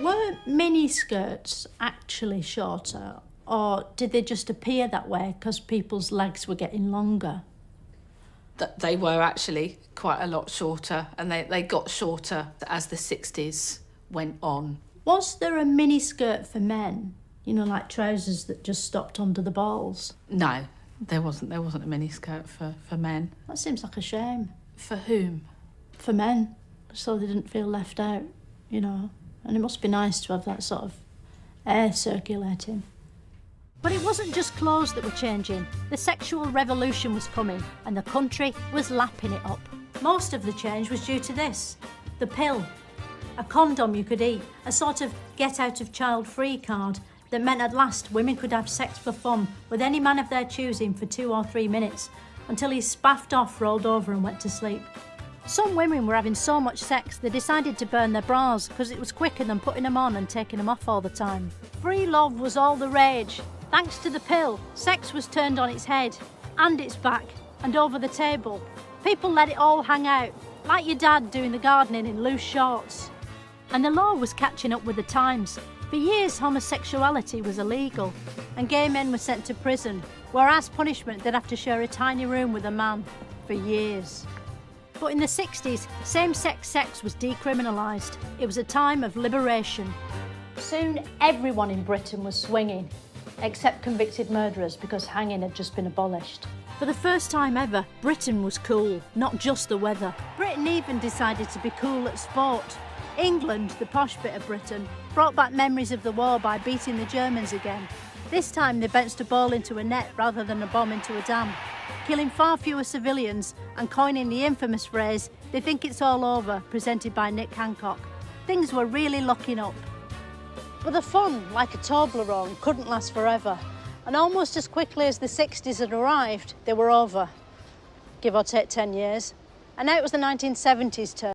Were miniskirts actually shorter, or did they just appear that way because people's legs were getting longer? They were actually quite a lot shorter, and they got shorter as the 60s went on. Was there a miniskirt for men? You know, like trousers that just stopped under the balls? No, there wasn't. There wasn't a miniskirt for men. That seems like a shame. For whom? For men, so they didn't feel left out, you know. And it must be nice to have that sort of air circulating. But it wasn't just clothes that were changing. The sexual revolution was coming, and the country was lapping it up. Most of the change was due to this: the pill. A condom you could eat, a sort of get-out-of-child-free card that meant at last women could have sex for fun with any man of their choosing for 2 or 3 minutes, until he spaffed off, rolled over and went to sleep. Some women were having so much sex they decided to burn their bras because it was quicker than putting them on and taking them off all the time. Free love was all the rage. Thanks to the pill, sex was turned on its head and its back and over the table. People let it all hang out, like your dad doing the gardening in loose shorts. And the law was catching up with the times. For years, homosexuality was illegal and gay men were sent to prison, where as punishment they'd have to share a tiny room with a man for years. But in the 60s, same-sex sex was decriminalised. It was a time of liberation. Soon everyone in Britain was swinging, except convicted murderers, because hanging had just been abolished. For the first time ever, Britain was cool, not just the weather. Britain even decided to be cool at sport. England, the posh bit of Britain, brought back memories of the war by beating the Germans again. This time they bounced a ball into a net rather than a bomb into a dam, killing far fewer civilians and coining the infamous phrase, "They think it's all over," presented by Nick Hancock. Things were really locking up. But the fun, like a Toblerone, couldn't last forever. And almost as quickly as the 60s had arrived, they were over. Give or take 10 years. And now it was the 1970s turn.